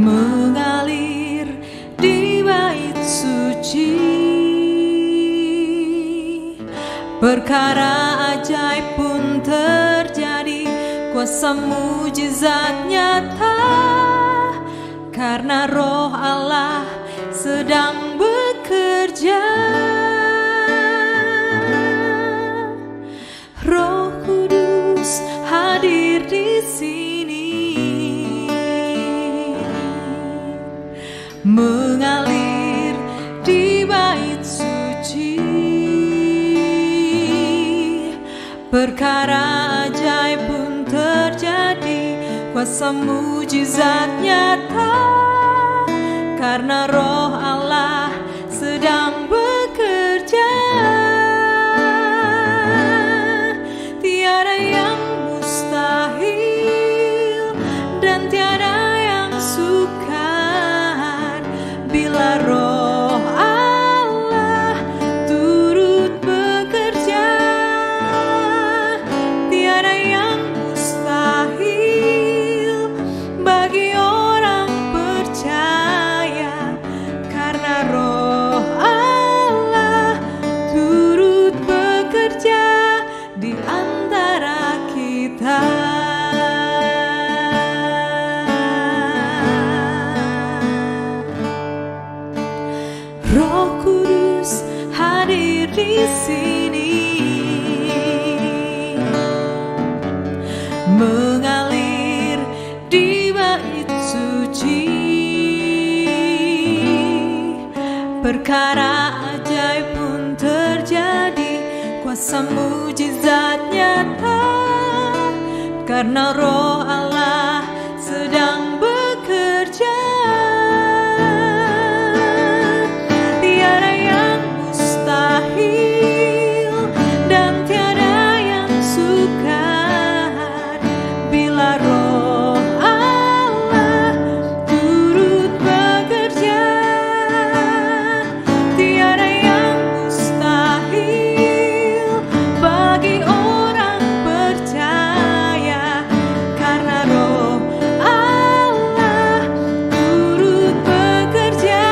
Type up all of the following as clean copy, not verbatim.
mengalir di bait suci. Perkara ajaib pun terjadi, kuasa mujizat nyata, karena Roh Allah sedang bekerja. Roh Kudus hadir di sini, mengalir di bait suci. Perkara ajaib pun terjadi, kuasa mujizat nyata, karena Roh Allah sedang bekerja. Tiada yang mustahil dan tiada yang sukar bila Roh Allah turut bekerja. Tiada yang mustahil bagi orang percaya, karena Roh Allah turut bekerja di antara kita. Roh Kudus hadir di sini, mengalir di bait suci. Perkara ajaib pun terjadi, kuasa mujizat nyata, karena Roh Allah sedang bekerja. Tiada yang mustahil dan tiada yang sukar bila Roh Allah turut bekerja. Tiada yang mustahil bagi orang percaya, karena Roh Allah turut bekerja.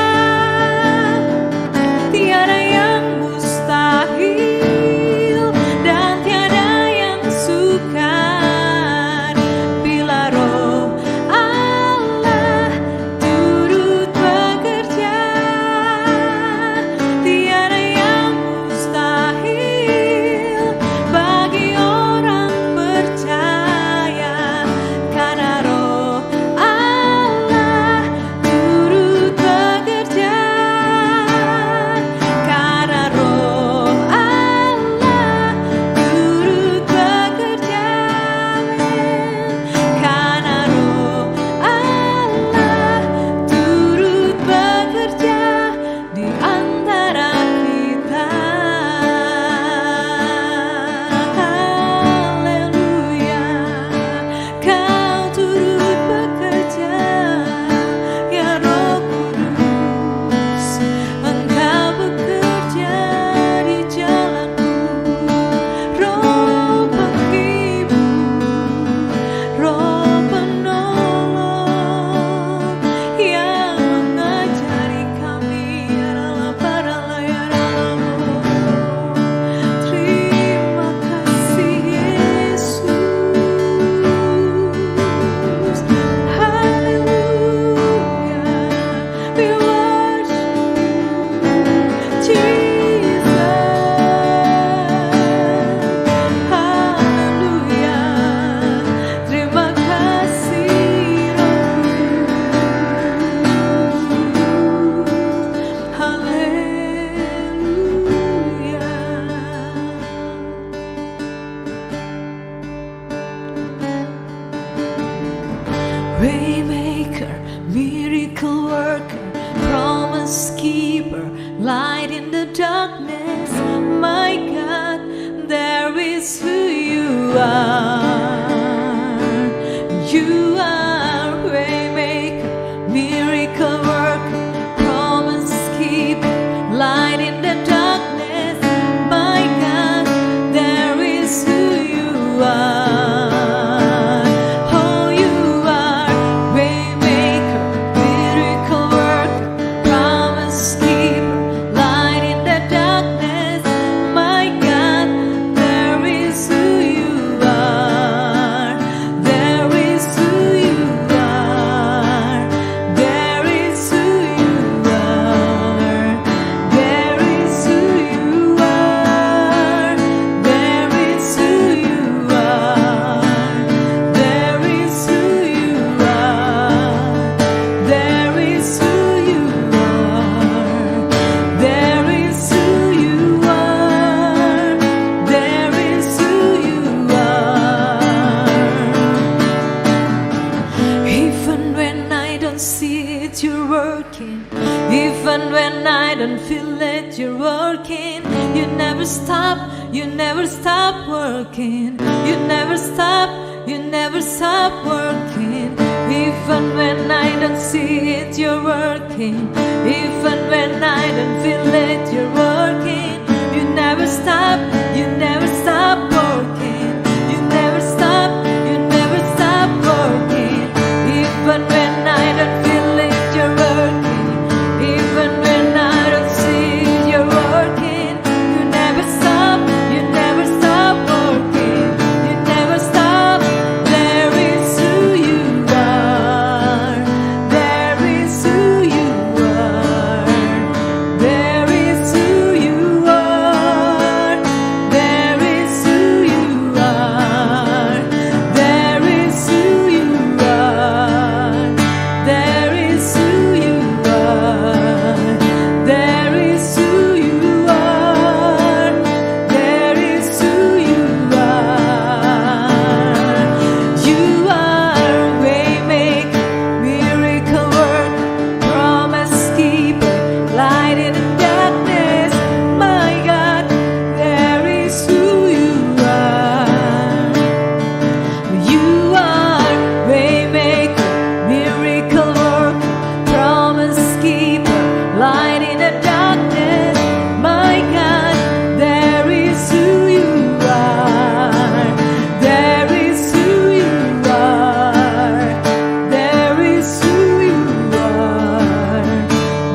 Tiada yang mustahil dan tiada yang sukar bila Roh Allah turut bekerja. Tiada yang mustahil bagi orang percaya, karena Roh Allah turut bekerja. Karena Roh Allah turut bekerja. Karena Roh Allah turut bekerja di antara kita. Haleluya, Kau turut bekerja, ya Roh Kudus. Engkau bekerja di jalanku, Roh penghibur, Roh penolong yang mengajari kami, ya Allah, paralah, ya Allah. Terima kasih Yesus. Haleluya, we worship you, Jesus. Haleluya, terima kasih Roh Kudus. Haleluya. Waymaker, miracle worker, promise keeper, light in the darkness, my God, there is who you are. You are waymaker, miracle worker, promise keeper, light in the darkness, my God, there is who you are. Oh, you are waymaker, I don't feel it, you're working. You never stop working. You never stop working. Even when I don't see it, you're working. Even when I don't feel it, you're working. You never stop working. You never stop working. Even when I don't feel it, you're working. Even when I don't see it, you're working. You never stop working. You never stop. There is who you are. There is who you are. There is who you are. There is who you are. There is who you are. There is who you are. There is who you are. There is who you are. You are waymaker, miracle worker, promise keeper, light in the darkness. My God, there is who you are. You are waymaker, miracle worker, promise keeper, light in the darkness. My God, there is who you are. There is who you are. There is who you are.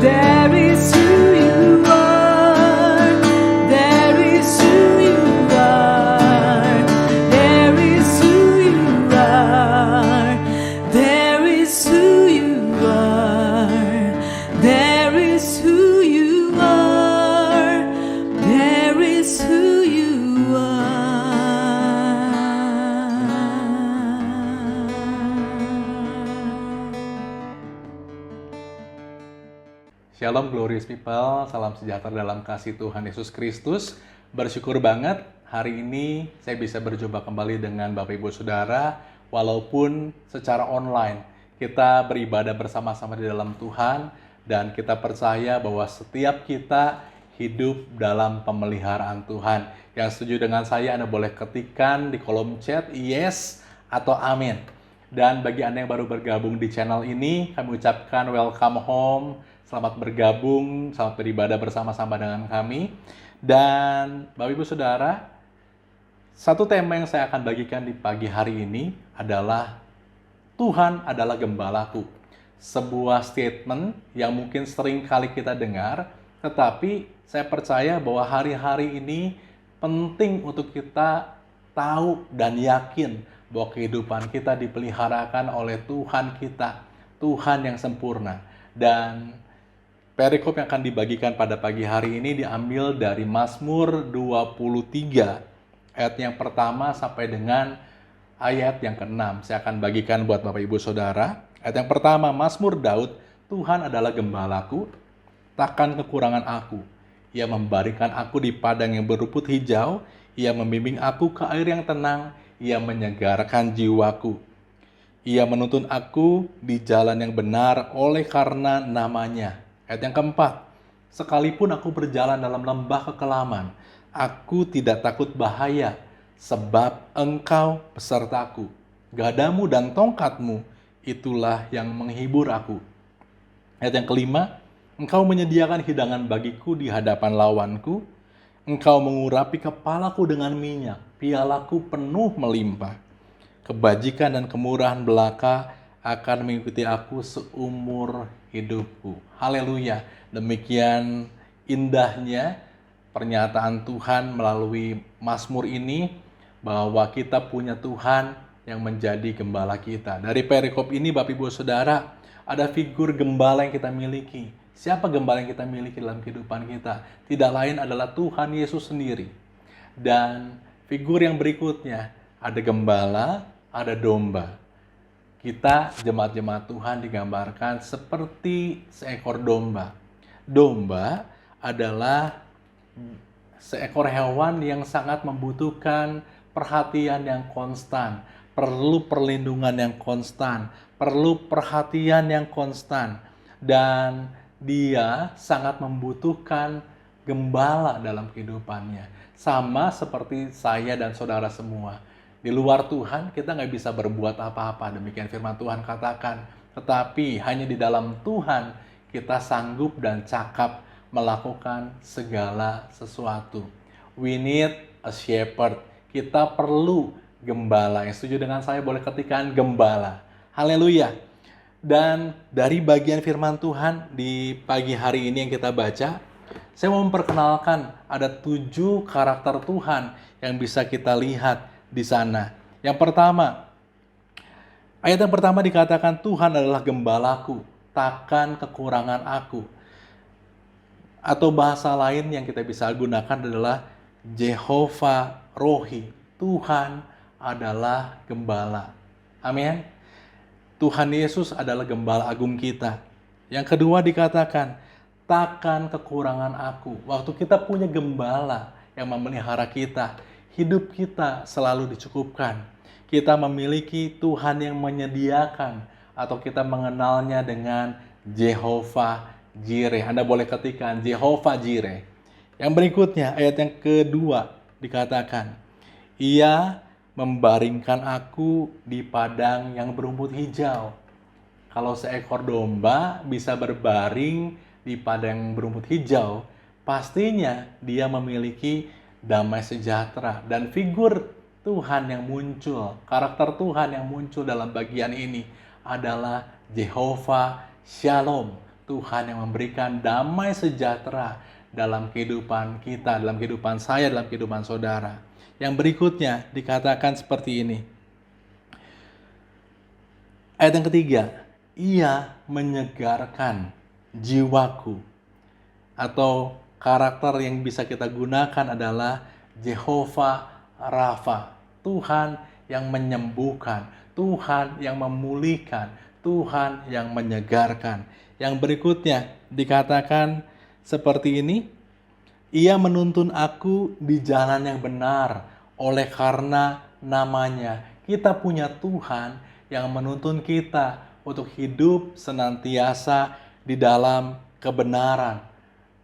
There is who you are. There is who you are. There is who you are. There is who you are. There is who you are. There is who you are. Shalom glorious people, salam sejahtera dalam kasih Tuhan Yesus Kristus. Bersyukur banget hari ini saya bisa berjumpa kembali dengan Bapak Ibu Saudara, walaupun secara online. Kita beribadah bersama-sama di dalam Tuhan, dan kita percaya bahwa setiap kita hidup dalam pemeliharaan Tuhan. Yang setuju dengan saya, Anda boleh ketikkan di kolom chat yes atau amin. Dan bagi Anda yang baru bergabung di channel ini, kami ucapkan welcome home. Selamat bergabung, selamat beribadah bersama-sama dengan kami. Dan Bapak Ibu Saudara, satu tema yang saya akan bagikan di pagi hari ini adalah Tuhan adalah gembalaku. Sebuah statement yang mungkin sering kali kita dengar, tetapi saya percaya bahwa hari-hari ini penting untuk kita tahu dan yakin bahwa kehidupan kita dipeliharakan oleh Tuhan kita, Tuhan yang sempurna. Dan perikop yang akan dibagikan pada pagi hari ini diambil dari Mazmur 23, ayat yang pertama sampai dengan ayat yang ke-6. Saya akan bagikan buat Bapak Ibu Saudara. Ayat yang pertama, Mazmur Daud, Tuhan adalah gembalaku, takkan kekurangan aku. Ia membaringkan aku di padang yang berumput hijau, Ia membimbing aku ke air yang tenang, Ia menyegarkan jiwaku. Ia menuntun aku di jalan yang benar oleh karena namanya. Ayat yang keempat, sekalipun aku berjalan dalam lembah kekelaman, aku tidak takut bahaya, sebab Engkau besertaku. Gadamu dan tongkatmu, itulah yang menghibur aku. Ayat yang kelima, Engkau menyediakan hidangan bagiku di hadapan lawanku. Engkau mengurapi kepalaku dengan minyak, pialaku penuh melimpah. Kebajikan dan kemurahan belaka akan mengikuti aku seumur hidupku. Haleluya. Demikian indahnya pernyataan Tuhan melalui Mazmur ini, bahwa kita punya Tuhan yang menjadi gembala kita. Dari perikop ini Bapak Ibu Saudara, ada figur gembala yang kita miliki. Siapa gembala yang kita miliki dalam kehidupan kita? Tidak lain adalah Tuhan Yesus sendiri. Dan figur yang berikutnya, ada gembala, ada domba. Kita jemaat-jemaat Tuhan digambarkan seperti seekor domba. Domba adalah seekor hewan yang sangat membutuhkan perhatian yang konstan, perlu perlindungan yang konstan, perlu perhatian yang konstan. Dan dia sangat membutuhkan gembala dalam kehidupannya. Sama seperti saya dan saudara semua. Di luar Tuhan kita nggak bisa berbuat apa-apa, demikian firman Tuhan katakan. Tetapi hanya di dalam Tuhan kita sanggup dan cakap melakukan segala sesuatu. We need a shepherd. Kita perlu gembala. Yang setuju dengan saya boleh ketikkan gembala. Haleluya. Dan dari bagian firman Tuhan di pagi hari ini yang kita baca, saya mau memperkenalkan ada 7 karakter Tuhan yang bisa kita lihat di sana. Yang pertama, ayat yang pertama dikatakan Tuhan adalah gembalaku, takkan kekurangan aku. Atau bahasa lain yang kita bisa gunakan adalah Jehovah Rohi, Tuhan adalah gembala. Amin. Tuhan Yesus adalah gembala agung kita. Yang kedua dikatakan, takkan kekurangan aku. Waktu kita punya gembala yang memelihara kita, hidup kita selalu dicukupkan. Kita memiliki Tuhan yang menyediakan, atau kita mengenalnya dengan Jehovah Jireh. Anda boleh ketikkan Jehovah Jireh. Yang berikutnya, ayat yang kedua dikatakan, Ia membaringkan aku di padang yang berumput hijau. Kalau seekor domba bisa berbaring di padang yang berumput hijau, pastinya dia memiliki damai sejahtera. Dan figur Tuhan yang muncul, karakter Tuhan yang muncul dalam bagian ini adalah Jehovah Shalom. Tuhan yang memberikan damai sejahtera dalam kehidupan kita, dalam kehidupan saya, dalam kehidupan saudara. Yang berikutnya dikatakan seperti ini. Ayat yang ketiga, Ia menyegarkan jiwaku. Atau karakter yang bisa kita gunakan adalah Jehovah Rafa, Tuhan yang menyembuhkan, Tuhan yang memulihkan, Tuhan yang menyegarkan. Yang berikutnya dikatakan seperti ini, Ia menuntun aku di jalan yang benar oleh karena namanya. Kita punya Tuhan yang menuntun kita untuk hidup senantiasa di dalam kebenaran.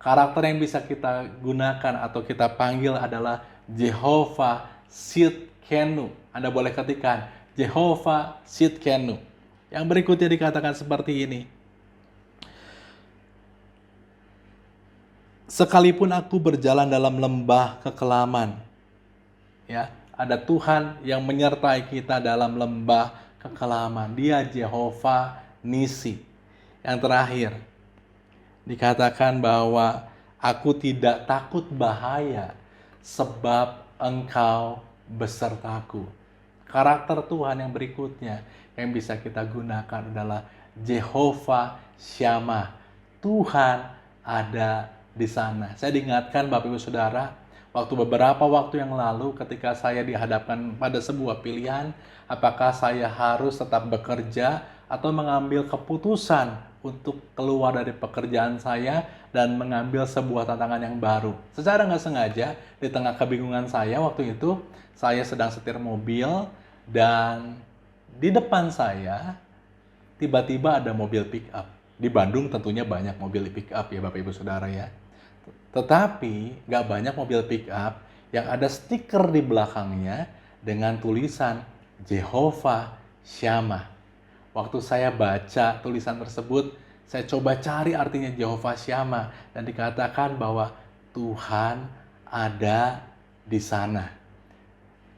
Karakter yang bisa kita gunakan atau kita panggil adalah Jehovah Tsidkenu. Anda boleh ketikkan Jehovah Tsidkenu. Yang berikutnya dikatakan seperti ini. Sekalipun aku berjalan dalam lembah kekelaman, ya, ada Tuhan yang menyertai kita dalam lembah kekelaman. Dia Jehovah Nisi. Yang terakhir, dikatakan bahwa aku tidak takut bahaya sebab Engkau besertaku. Karakter Tuhan yang berikutnya yang bisa kita gunakan adalah Jehovah Shammah. Tuhan ada di sana. Saya diingatkan Bapak Ibu Saudara, beberapa waktu yang lalu ketika saya dihadapkan pada sebuah pilihan, apakah saya harus tetap bekerja atau mengambil keputusan untuk keluar dari pekerjaan saya dan mengambil sebuah tantangan yang baru. Secara nggak sengaja, di tengah kebingungan saya waktu itu, saya sedang setir mobil dan di depan saya tiba-tiba ada mobil pick up. Di Bandung tentunya banyak mobil pick up ya Bapak Ibu Saudara ya. Tetapi nggak banyak mobil pick up yang ada stiker di belakangnya dengan tulisan Jehovah Shammah. Waktu saya baca tulisan tersebut, saya coba cari artinya Jehovah Shammah dan dikatakan bahwa Tuhan ada di sana.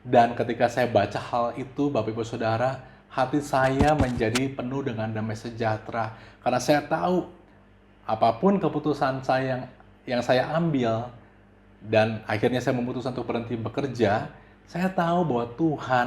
Dan ketika saya baca hal itu, Bapak Ibu Saudara, hati saya menjadi penuh dengan damai sejahtera. Karena saya tahu apapun keputusan saya yang saya ambil, dan akhirnya saya memutuskan untuk berhenti bekerja, saya tahu bahwa Tuhan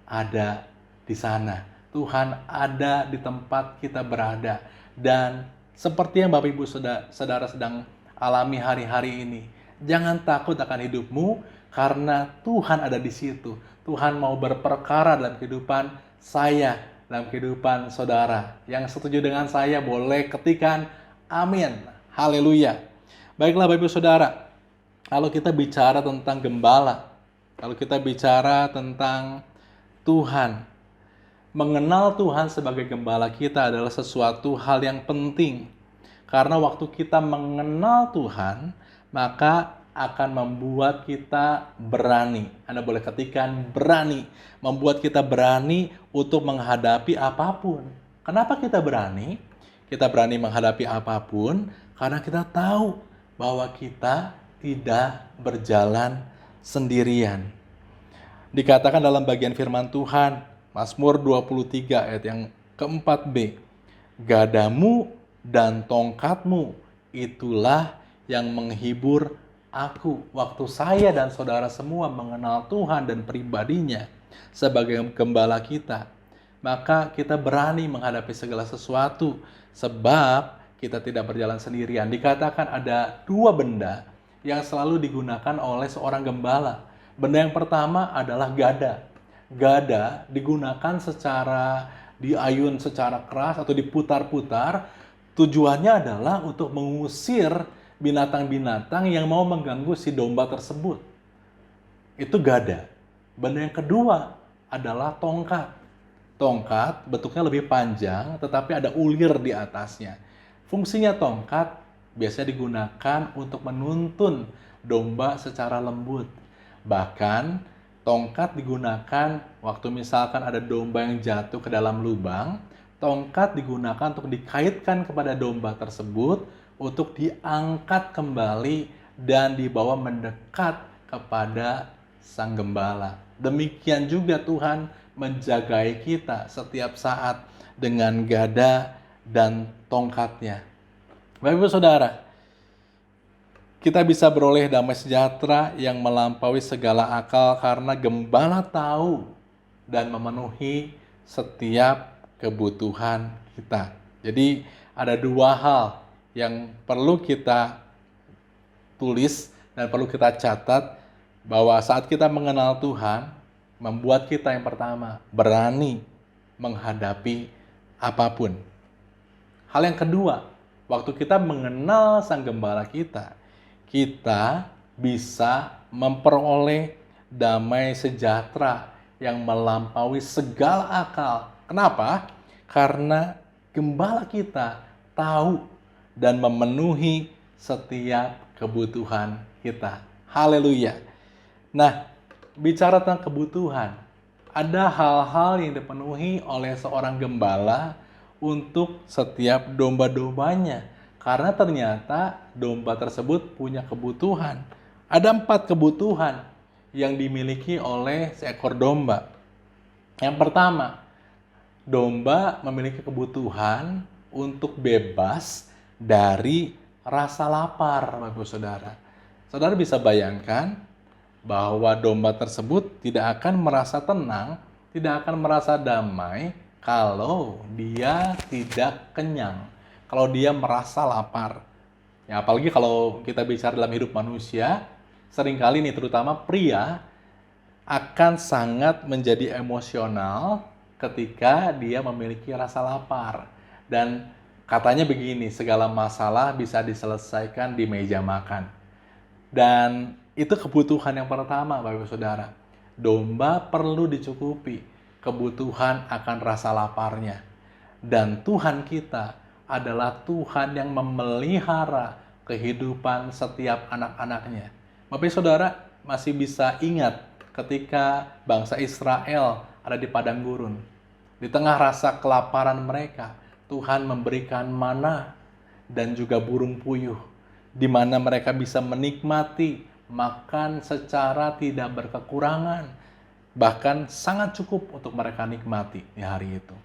ada di sana. Tuhan ada di tempat kita berada. Dan seperti yang Bapak Ibu Saudara sedang alami hari-hari ini, jangan takut akan hidupmu karena Tuhan ada di situ. Tuhan mau berperkara dalam kehidupan saya, dalam kehidupan saudara. Yang setuju dengan saya boleh ketikkan amin. Haleluya. Baiklah Bapak Ibu Saudara, kalau kita bicara tentang gembala, kalau kita bicara tentang Tuhan, mengenal Tuhan sebagai gembala kita adalah sesuatu hal yang penting. Karena waktu kita mengenal Tuhan, maka akan membuat kita berani. Anda boleh ketikkan berani. Membuat kita berani untuk menghadapi apapun. Kenapa kita berani? Kita berani menghadapi apapun karena kita tahu bahwa kita tidak berjalan sendirian. Dikatakan dalam bagian firman Tuhan, Mazmur 23 ayat yang keempat B, gadamu dan tongkatmu itulah yang menghibur aku. Waktu saya dan saudara semua mengenal Tuhan dan pribadinya sebagai gembala kita, maka kita berani menghadapi segala sesuatu sebab kita tidak berjalan sendirian. Dikatakan ada dua benda yang selalu digunakan oleh seorang gembala. Benda yang pertama adalah gada. Gada digunakan secara diayun secara keras atau diputar-putar. Tujuannya adalah untuk mengusir binatang-binatang yang mau mengganggu si domba tersebut. Itu gada. Benda yang kedua adalah tongkat. Tongkat bentuknya lebih panjang tetapi ada ulir di atasnya. Fungsinya tongkat biasanya digunakan untuk menuntun domba secara lembut. Bahkan tongkat digunakan waktu misalkan ada domba yang jatuh ke dalam lubang, tongkat digunakan untuk dikaitkan kepada domba tersebut untuk diangkat kembali dan dibawa mendekat kepada sang gembala. Demikian juga Tuhan menjagai kita setiap saat dengan gada dan tongkatnya. Bapak Ibu Saudara, kita bisa beroleh damai sejahtera yang melampaui segala akal karena gembala tahu dan memenuhi setiap kebutuhan kita. Jadi ada dua hal yang perlu kita tulis dan perlu kita catat bahwa saat kita mengenal Tuhan, membuat kita yang pertama berani menghadapi apapun. Hal yang kedua, waktu kita mengenal Sang Gembala kita bisa memperoleh damai sejahtera yang melampaui segala akal. Kenapa? Karena gembala kita tahu dan memenuhi setiap kebutuhan kita. Haleluya. Nah, bicara tentang kebutuhan, ada hal-hal yang dipenuhi oleh seorang gembala untuk setiap domba-dombanya. Karena ternyata domba tersebut punya kebutuhan. Ada 4 kebutuhan yang dimiliki oleh seekor domba. Yang pertama, domba memiliki kebutuhan untuk bebas dari rasa lapar, Bapak Saudara. Saudara bisa bayangkan bahwa domba tersebut tidak akan merasa tenang, tidak akan merasa damai kalau dia tidak kenyang. Kalau dia merasa lapar. Ya, apalagi kalau kita bicara dalam hidup manusia, seringkali nih terutama pria akan sangat menjadi emosional ketika dia memiliki rasa lapar. Dan katanya begini, segala masalah bisa diselesaikan di meja makan. Dan itu kebutuhan yang pertama, Bapak Saudara. Domba perlu dicukupi kebutuhan akan rasa laparnya. Dan Tuhan kita adalah Tuhan yang memelihara kehidupan setiap anak-anaknya. Bapak Saudara masih bisa ingat ketika bangsa Israel ada di padang gurun. Di tengah rasa kelaparan mereka, Tuhan memberikan mana dan juga burung puyuh, di mana mereka bisa menikmati makan secara tidak berkekurangan, bahkan sangat cukup untuk mereka nikmati di hari itu.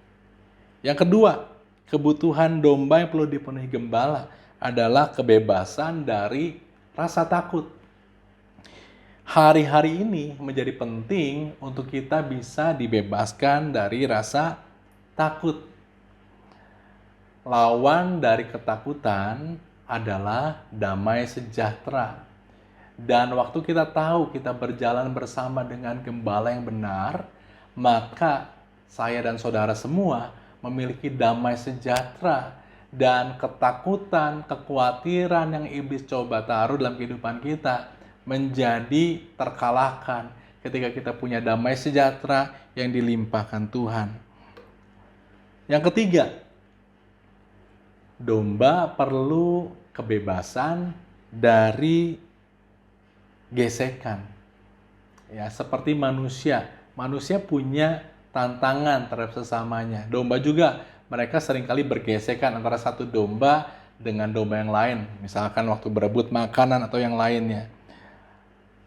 Yang kedua, kebutuhan domba yang perlu dipenuhi gembala adalah kebebasan dari rasa takut. Hari-hari ini menjadi penting untuk kita bisa dibebaskan dari rasa takut. Lawan dari ketakutan adalah damai sejahtera. Dan waktu kita tahu kita berjalan bersama dengan gembala yang benar, maka saya dan saudara semua memiliki damai sejahtera dan ketakutan, kekhawatiran yang iblis coba taruh dalam kehidupan kita menjadi terkalahkan ketika kita punya damai sejahtera yang dilimpahkan Tuhan. Yang ketiga, Domba perlu kebebasan dari gesekan. Ya, seperti manusia. Manusia punya tantangan terhadap sesamanya. Domba juga, mereka seringkali bergesekan antara satu domba dengan domba yang lain. Misalkan waktu berebut makanan atau yang lainnya.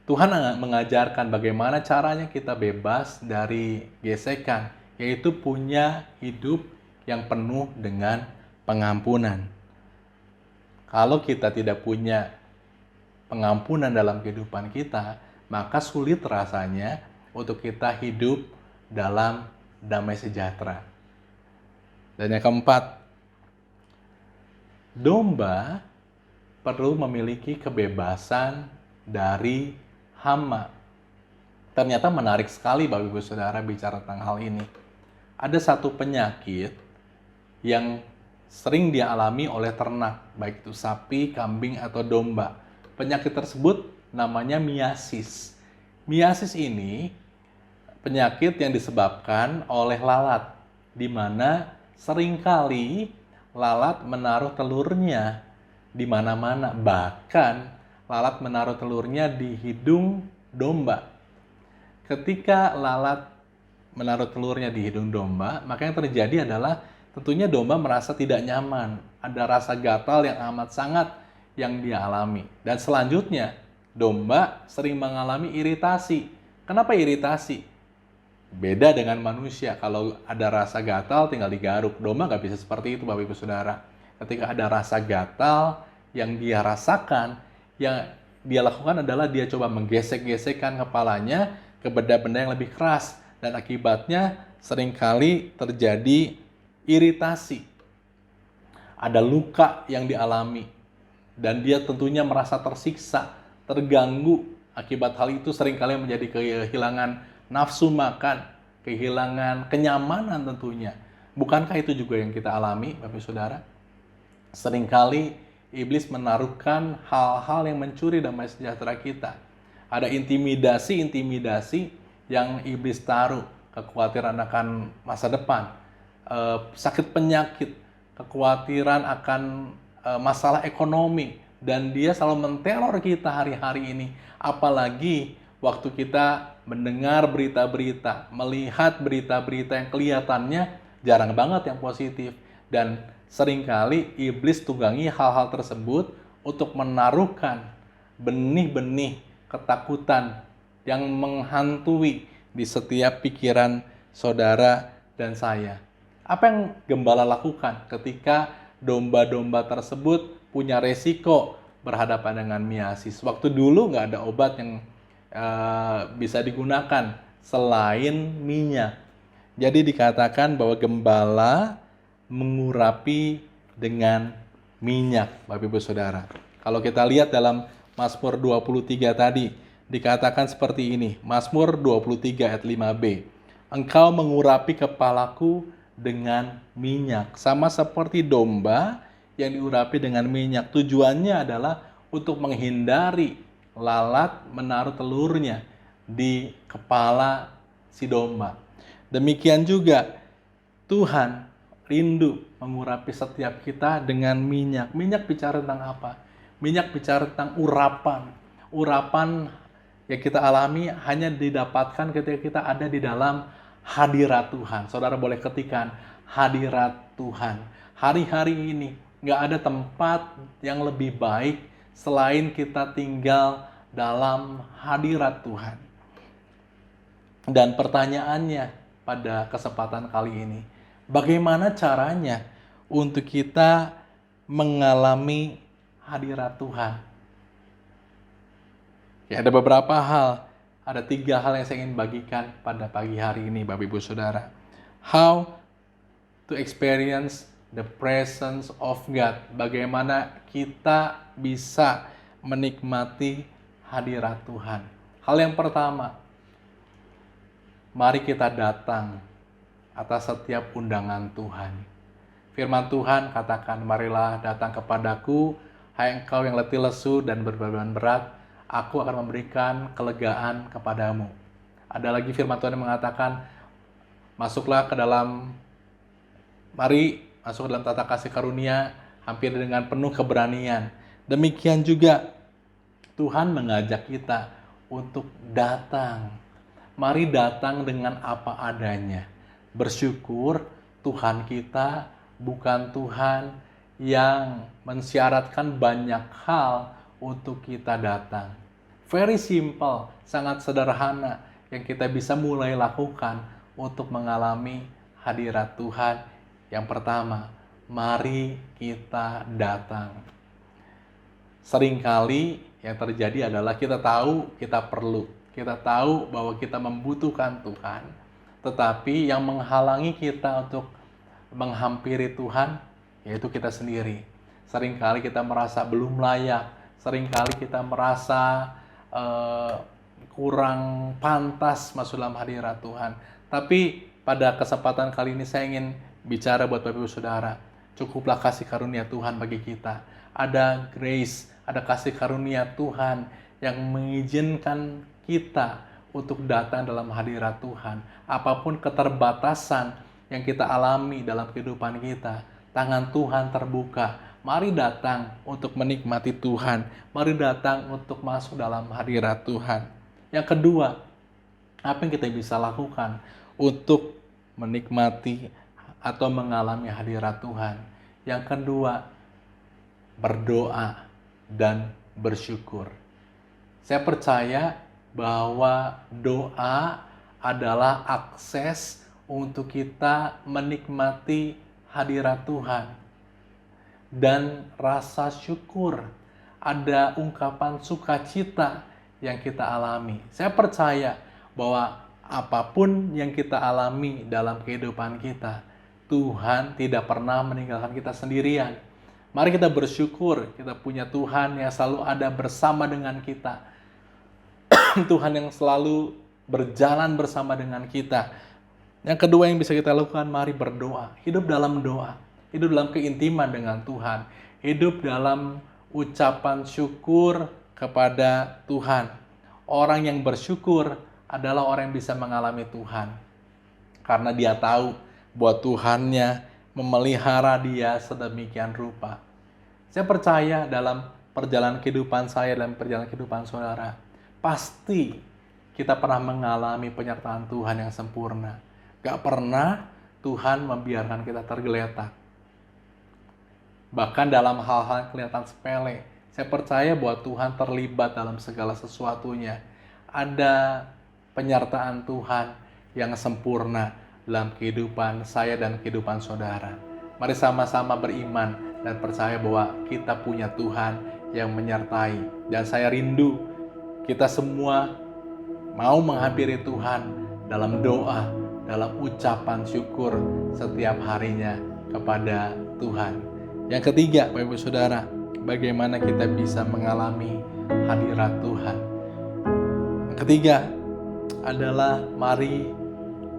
Tuhan mengajarkan bagaimana caranya kita bebas dari gesekan, yaitu punya hidup yang penuh dengan pengampunan. Kalau kita tidak punya pengampunan dalam kehidupan kita, maka sulit rasanya untuk kita hidup dalam damai sejahtera. Dan yang keempat, domba perlu memiliki kebebasan dari hama. Ternyata menarik sekali Bapak Ibu Saudara bicara tentang hal ini. Ada satu penyakit yang sering dialami oleh ternak, baik itu sapi, kambing, atau domba. Penyakit tersebut namanya miasis. Miasis ini penyakit yang disebabkan oleh lalat, di mana seringkali lalat menaruh telurnya di mana-mana, bahkan lalat menaruh telurnya di hidung domba. Ketika lalat menaruh telurnya di hidung domba, maka yang terjadi adalah tentunya domba merasa tidak nyaman. Ada rasa gatal yang amat sangat yang dia alami. Dan selanjutnya, domba sering mengalami iritasi. Kenapa iritasi? Beda dengan manusia. Kalau ada rasa gatal tinggal digaruk. Domba nggak bisa seperti itu Bapak Ibu Saudara. Ketika ada rasa gatal yang dia rasakan, yang dia lakukan adalah dia coba menggesek-gesekkan kepalanya ke benda-benda yang lebih keras. Dan akibatnya seringkali terjadi iritasi. Ada luka yang dialami. Dan dia tentunya merasa tersiksa, terganggu. Akibat hal itu seringkali menjadi kehilangan nafsu makan, kehilangan kenyamanan tentunya. Bukankah itu juga yang kita alami, Bapak Saudara? Seringkali iblis menaruhkan hal-hal yang mencuri damai sejahtera kita. Ada intimidasi yang iblis taruh, kekhawatiran akan masa depan, sakit penyakit, kekhawatiran akan masalah ekonomi, dan dia selalu menteror kita hari-hari ini. Apalagi waktu kita mendengar berita-berita, melihat berita-berita yang kelihatannya jarang banget yang positif, dan seringkali iblis tunggangi hal-hal tersebut untuk menaruhkan benih-benih ketakutan yang menghantui di setiap pikiran saudara dan saya. Apa yang gembala lakukan ketika domba-domba tersebut punya resiko berhadapan dengan miasis? Waktu dulu nggak ada obat yang bisa digunakan selain minyak. Jadi dikatakan bahwa gembala mengurapi dengan minyak, Bapak Ibu Saudara. Kalau kita lihat dalam Mazmur 23 tadi, dikatakan seperti ini, Mazmur 23 ayat 5b. Engkau mengurapi kepalaku dengan minyak, sama seperti domba yang diurapi dengan minyak. Tujuannya adalah untuk menghindari lalat menaruh telurnya di kepala si domba. Demikian juga Tuhan rindu mengurapi setiap kita dengan minyak. Minyak bicara tentang apa? Minyak bicara tentang urapan. Urapan yang kita alami hanya didapatkan ketika kita ada di dalam hadirat Tuhan. Saudara boleh ketikkan hadirat Tuhan. Hari-hari ini nggak ada tempat yang lebih baik selain kita tinggal dalam hadirat Tuhan. Dan pertanyaannya pada kesempatan kali ini, bagaimana caranya untuk kita mengalami hadirat Tuhan? Ya, ada beberapa hal. Ada 3 hal yang saya ingin bagikan pada pagi hari ini, Bapak Ibu Saudara. How to experience the presence of God. Bagaimana kita bisa menikmati hadirat Tuhan. Hal yang pertama, mari kita datang atas setiap undangan Tuhan. Firman Tuhan katakan, marilah datang kepadaku, hai engkau yang letih lesu dan berbeban berat, aku akan memberikan kelegaan kepadamu. Ada lagi firman Tuhan yang mengatakan, mari masuk ke dalam tata kasih karunia, hampiri dengan penuh keberanian. Demikian juga Tuhan mengajak kita untuk datang. Mari datang dengan apa adanya. Bersyukur Tuhan kita bukan Tuhan yang mensyaratkan banyak hal untuk kita datang. Very simple, sangat sederhana yang kita bisa mulai lakukan untuk mengalami hadirat Tuhan. Yang pertama, mari kita datang. Seringkali yang terjadi adalah kita tahu kita perlu. Kita tahu bahwa kita membutuhkan Tuhan. Tetapi yang menghalangi kita untuk menghampiri Tuhan, yaitu kita sendiri. Seringkali kita merasa belum layak. Seringkali kita merasa kurang pantas masuk dalam hadirat Tuhan. Tapi pada kesempatan kali ini saya ingin bicara buat Bapak Ibu Saudara. Cukuplah kasih karunia Tuhan bagi kita. Ada grace, ada kasih karunia Tuhan yang mengizinkan kita untuk datang dalam hadirat Tuhan. Apapun keterbatasan yang kita alami dalam kehidupan kita, tangan Tuhan terbuka. Mari datang untuk menikmati Tuhan. Mari datang untuk masuk dalam hadirat Tuhan. Yang kedua, apa yang kita bisa lakukan untuk menikmati atau mengalami hadirat Tuhan? Yang kedua, berdoa dan bersyukur. Saya percaya bahwa doa adalah akses untuk kita menikmati hadirat Tuhan. Dan rasa syukur, ada ungkapan sukacita yang kita alami. Saya percaya bahwa apapun yang kita alami dalam kehidupan kita, Tuhan tidak pernah meninggalkan kita sendirian. Mari kita bersyukur, kita punya Tuhan yang selalu ada bersama dengan kita. Tuhan yang selalu berjalan bersama dengan kita. Yang kedua yang bisa kita lakukan, mari berdoa. Hidup dalam doa. Hidup dalam keintiman dengan Tuhan. Hidup dalam ucapan syukur kepada Tuhan. Orang yang bersyukur adalah orang yang bisa mengalami Tuhan. Karena dia tahu bahwa Tuhannya memelihara dia sedemikian rupa. Saya percaya dalam perjalanan kehidupan saya, dalam perjalanan kehidupan saudara, pasti kita pernah mengalami penyertaan Tuhan yang sempurna. Gak pernah Tuhan membiarkan kita tergeletak. Bahkan dalam hal-hal yang kelihatan sepele, saya percaya bahwa Tuhan terlibat dalam segala sesuatunya. Ada penyertaan Tuhan yang sempurna dalam kehidupan saya dan kehidupan saudara. Mari sama-sama beriman dan percaya bahwa kita punya Tuhan yang menyertai. Dan saya rindu kita semua mau menghampiri Tuhan dalam doa, dalam ucapan syukur setiap harinya kepada Tuhan. Yang ketiga, Bapak Ibu Saudara, bagaimana kita bisa mengalami hadirat Tuhan. Yang ketiga adalah mari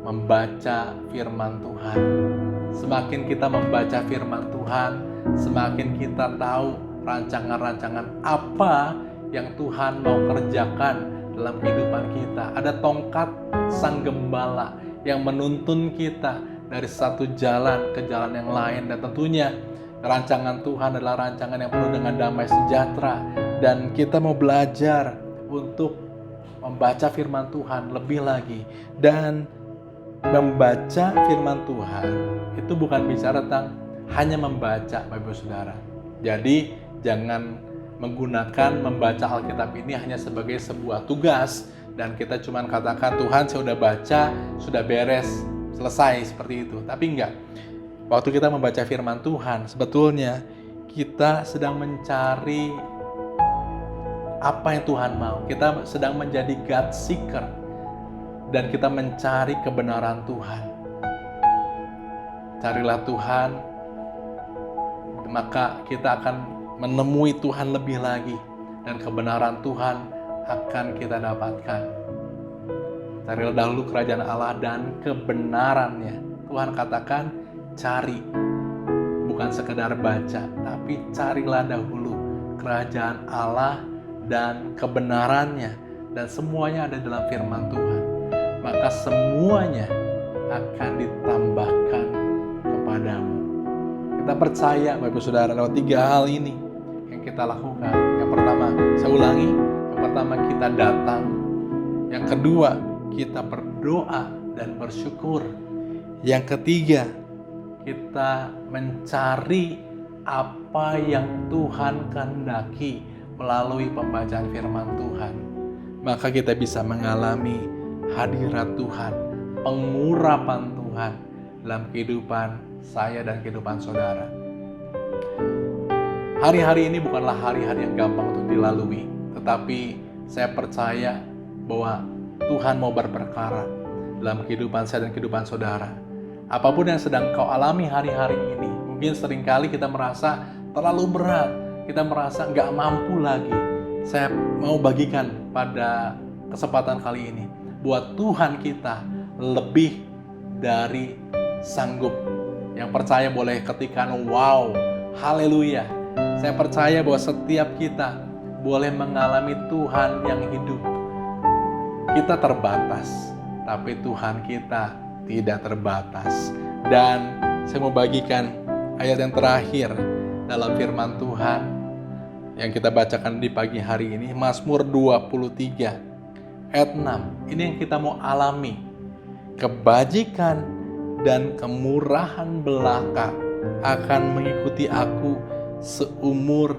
membaca firman Tuhan. Semakin kita membaca firman Tuhan, semakin kita tahu rancangan-rancangan apa yang Tuhan mau kerjakan dalam kehidupan kita. Ada tongkat Sang Gembala yang menuntun kita dari satu jalan ke jalan yang lain. Dan tentunya rancangan Tuhan adalah rancangan yang penuh dengan damai sejahtera. Dan kita mau belajar untuk membaca firman Tuhan lebih lagi. Dan membaca firman Tuhan itu bukan bicara tentang hanya membaca, Bapak Ibu Saudara. Jadi jangan menggunakan membaca Alkitab ini hanya sebagai sebuah tugas dan kita cuma katakan, Tuhan saya udah baca, sudah beres, selesai seperti itu. Tapi enggak. Waktu kita membaca firman Tuhan, sebetulnya kita sedang mencari apa yang Tuhan mau. Kita sedang menjadi God seeker dan kita mencari kebenaran Tuhan. Carilah Tuhan, maka kita akan menemui Tuhan lebih lagi dan kebenaran Tuhan akan kita dapatkan. Carilah dahulu kerajaan Allah dan kebenarannya. Tuhan katakan cari, bukan sekedar baca, tapi carilah dahulu kerajaan Allah dan kebenarannya, dan semuanya ada dalam firman Tuhan. Maka semuanya akan ditambahkan kepadamu. Kita Kita percaya Bapak Ibu Saudara lewat 3 hal ini yang kita lakukan. Yang pertama, saya ulangi, yang pertama kita datang. Yang kedua, kita berdoa dan bersyukur. Yang ketiga, kita mencari apa yang Tuhan kehendaki melalui pembacaan firman Tuhan. Maka kita bisa mengalami hadirat Tuhan, pengurapan Tuhan dalam kehidupan saya dan kehidupan saudara. Hari-hari ini bukanlah hari-hari yang gampang untuk dilalui, tetapi saya percaya bahwa Tuhan mau berperkara dalam kehidupan saya dan kehidupan saudara. Apapun yang sedang kau alami hari-hari ini, mungkin seringkali kita merasa terlalu berat, kita merasa nggak mampu lagi. Saya mau bagikan pada kesempatan kali ini, buat Tuhan kita lebih dari sanggup. Yang percaya boleh ketikkan wow, haleluya. Saya percaya bahwa setiap kita boleh mengalami Tuhan yang hidup. Kita terbatas, tapi Tuhan kita tidak terbatas. Dan saya mau bagikan ayat yang terakhir dalam firman Tuhan yang kita bacakan di pagi hari ini, Mazmur 23 ayat 6. Ini yang kita mau alami. Kebajikan dan kemurahan belaka akan mengikuti aku seumur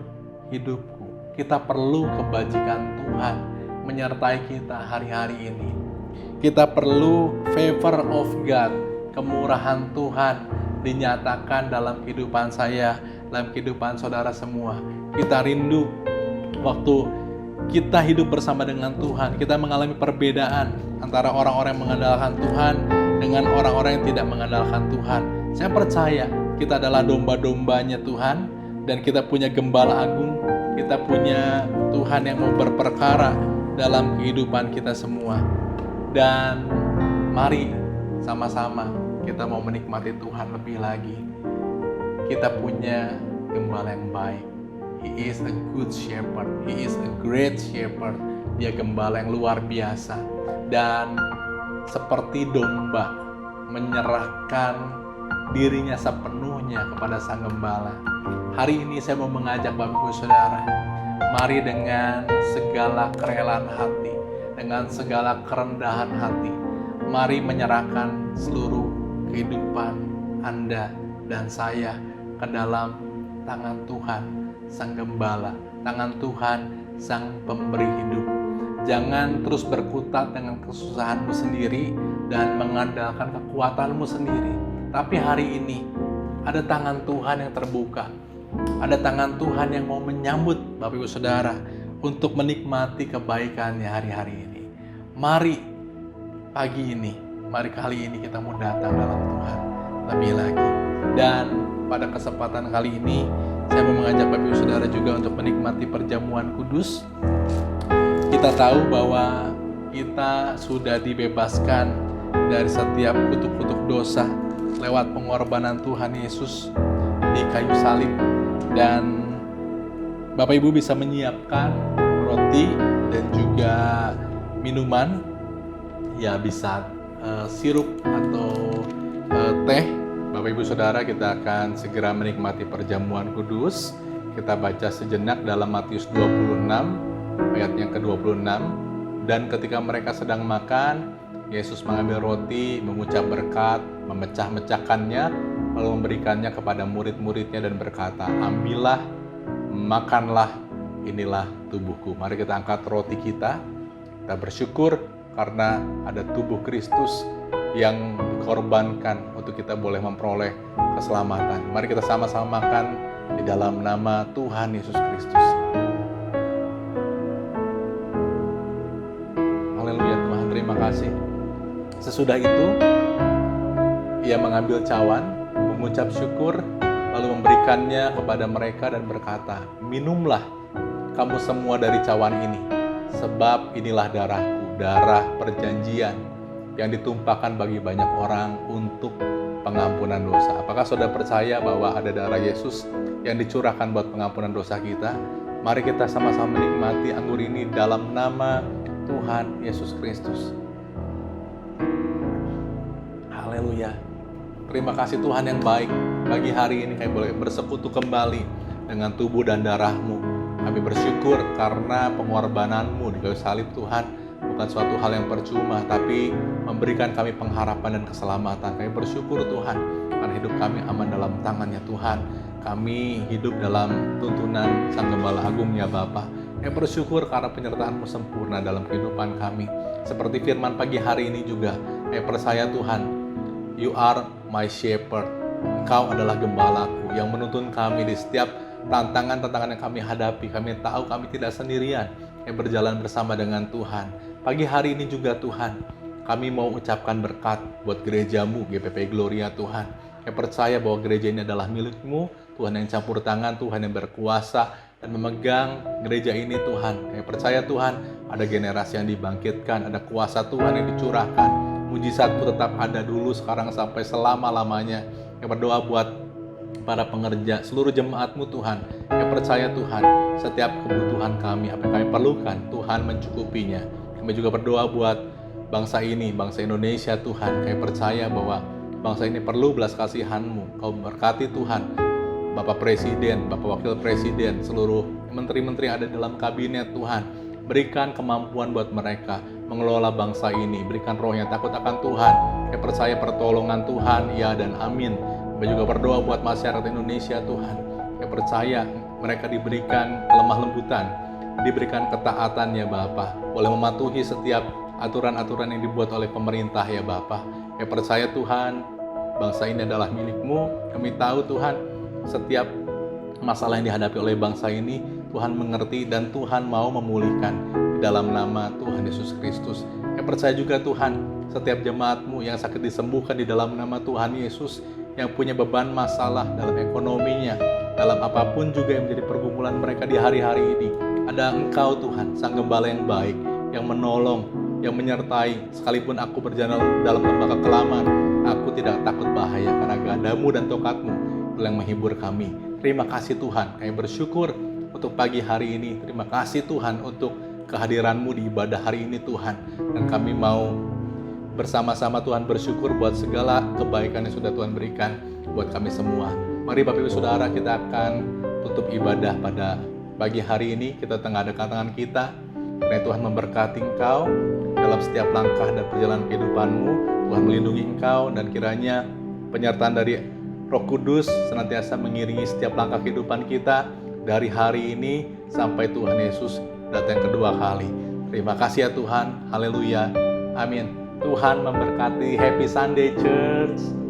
hidupku. Kita perlu kebajikan Tuhan menyertai kita hari-hari ini. Kita perlu favor of God, kemurahan Tuhan dinyatakan dalam kehidupan saya, dalam kehidupan saudara semua. Kita rindu waktu kita hidup bersama dengan Tuhan, kita mengalami perbedaan antara orang-orang yang mengandalkan Tuhan dengan orang-orang yang tidak mengandalkan Tuhan. Saya percaya kita adalah domba-dombanya Tuhan, dan kita punya gembala agung, kita punya Tuhan yang mau berperkara dalam kehidupan kita semua. Dan mari sama-sama kita mau menikmati Tuhan lebih lagi. Kita punya gembala yang baik. He is a good shepherd. He is a great shepherd. Dia gembala yang luar biasa. Dan seperti domba menyerahkan dirinya sepenuhnya kepada sang gembala. Hari ini saya mau mengajak Bapak Ibu Saudara, mari dengan segala kerelaan hati, dengan segala kerendahan hati, mari menyerahkan seluruh kehidupan Anda dan saya ke dalam tangan Tuhan, Sang Gembala, tangan Tuhan, Sang Pemberi hidup. Jangan terus berkutat dengan kesusahanmu sendiri dan mengandalkan kekuatanmu sendiri. Tapi hari ini ada tangan Tuhan yang terbuka. Ada tangan Tuhan yang mau menyambut Bapak Ibu Saudara untuk menikmati kebaikannya hari-hari ini. Mari pagi ini, mari kali ini kita mau datang dalam Tuhan lebih lagi. Dan pada kesempatan kali ini, saya mau mengajak Bapak Ibu Saudara juga untuk menikmati perjamuan kudus. Kita tahu bahwa kita sudah dibebaskan dari setiap kutuk-kutuk dosa lewat pengorbanan Tuhan Yesus di kayu salib. Dan Bapak Ibu bisa menyiapkan roti dan juga minuman, ya bisa sirup atau teh. Bapak Ibu Saudara, kita akan segera menikmati perjamuan kudus. Kita baca sejenak dalam Matius 26 ayat yang ke-26. Dan ketika mereka sedang makan, Yesus mengambil roti, mengucap berkat, memecah-mecahkannya, lalu memberikannya kepada murid-muridnya dan berkata, "Ambillah, makanlah, inilah tubuhku." Mari kita angkat roti kita bersyukur karena ada tubuh Kristus yang dikorbankan untuk kita boleh memperoleh keselamatan. Mari kita sama-sama makan di dalam nama Tuhan Yesus Kristus. Haleluya Tuhan, terima kasih. Sesudah itu, Ia mengambil cawan, mengucap syukur, lalu memberikannya kepada mereka dan berkata, "Minumlah kamu semua dari cawan ini, sebab inilah darahku, darah perjanjian yang ditumpahkan bagi banyak orang untuk pengampunan dosa." Apakah saudara percaya bahwa ada darah Yesus yang dicurahkan buat pengampunan dosa kita? Mari kita sama-sama menikmati anggur ini dalam nama Tuhan Yesus Kristus. Haleluya. Terima kasih Tuhan yang baik. pagi hari ini kami boleh bersekutu kembali dengan tubuh dan darah-Mu. Kami bersyukur karena pengorbanan-Mu di kayu salib Tuhan bukan suatu hal yang percuma, tapi memberikan kami pengharapan dan keselamatan. Kami bersyukur Tuhan karena hidup kami aman dalam tangan-Nya Tuhan. Kami hidup dalam tuntunan Sang Gembala Agung ya Bapa. Kami bersyukur karena penyertaan-Mu sempurna dalam kehidupan kami. Seperti firman pagi hari ini juga, kami percaya Tuhan, You are my shepherd. Engkau adalah gembalaku yang menuntun kami di setiap tantangan-tantangan yang kami hadapi. Kami tahu kami tidak sendirian, kami berjalan bersama dengan Tuhan. Pagi hari ini juga Tuhan, kami mau ucapkan berkat buat gereja-Mu, GPP Gloria Tuhan. Kami percaya bahwa gereja ini adalah milik-Mu, Tuhan yang campur tangan, Tuhan yang berkuasa dan memegang gereja ini Tuhan. Kami percaya Tuhan, ada generasi yang dibangkitkan, ada kuasa Tuhan yang dicurahkan. Mujizat-Mu tetap ada dulu, sekarang sampai selama-lamanya. Kami berdoa buat para pengerja, seluruh jemaat-Mu Tuhan. Kami percaya Tuhan, setiap kebutuhan kami, apa yang kami perlukan, Tuhan mencukupinya. Kami juga berdoa buat bangsa ini, bangsa Indonesia Tuhan. Kami percaya bahwa bangsa ini perlu belas kasihan-Mu. Kau berkati Tuhan, Bapak Presiden, Bapak Wakil Presiden, seluruh menteri-menteri yang ada dalam kabinet Tuhan. Berikan kemampuan buat mereka mengelola bangsa ini. Berikan roh yang takut akan Tuhan. Kami percaya pertolongan Tuhan, ya dan amin. Kami juga berdoa buat masyarakat Indonesia Tuhan. Kami percaya mereka diberikan kelemah lembutan, diberikan ketaatan ya Bapa. Boleh mematuhi setiap aturan-aturan yang dibuat oleh pemerintah ya Bapa. Kami percaya Tuhan, bangsa ini adalah milik-Mu. Kami tahu Tuhan, setiap masalah yang dihadapi oleh bangsa ini, Tuhan mengerti dan Tuhan mau memulihkan di dalam nama Tuhan Yesus Kristus. Kami percaya juga Tuhan, setiap jemaat-Mu yang sakit disembuhkan di dalam nama Tuhan Yesus, yang punya beban masalah dalam ekonominya, dalam apapun juga yang menjadi pergumulan mereka di hari-hari ini. Ada Engkau Tuhan, Sang Gembala yang baik, yang menolong, yang menyertai. Sekalipun aku berjalan dalam lembah kekelaman, aku tidak takut bahaya, karena gadamu dan tongkat-Mu yang menghibur kami. Terima kasih Tuhan, kami bersyukur untuk pagi hari ini. Terima kasih Tuhan untuk kehadiran-Mu di ibadah hari ini Tuhan. Dan kami mau bersama-sama Tuhan bersyukur buat segala kebaikan yang sudah Tuhan berikan buat kami semua. Mari Bapak Ibu Saudara, kita akan tutup ibadah pada pagi hari ini. Kita tengahkan tangan kita. Kiranya Tuhan memberkati engkau dalam setiap langkah dan perjalanan kehidupan-Mu. Tuhan melindungi engkau, dan kiranya penyertaan dari Roh Kudus senantiasa mengiringi setiap langkah kehidupan kita dari hari ini sampai Tuhan Yesus datang kedua kali. Terima kasih ya Tuhan. Haleluya. Amin. Tuhan memberkati. Happy Sunday Church.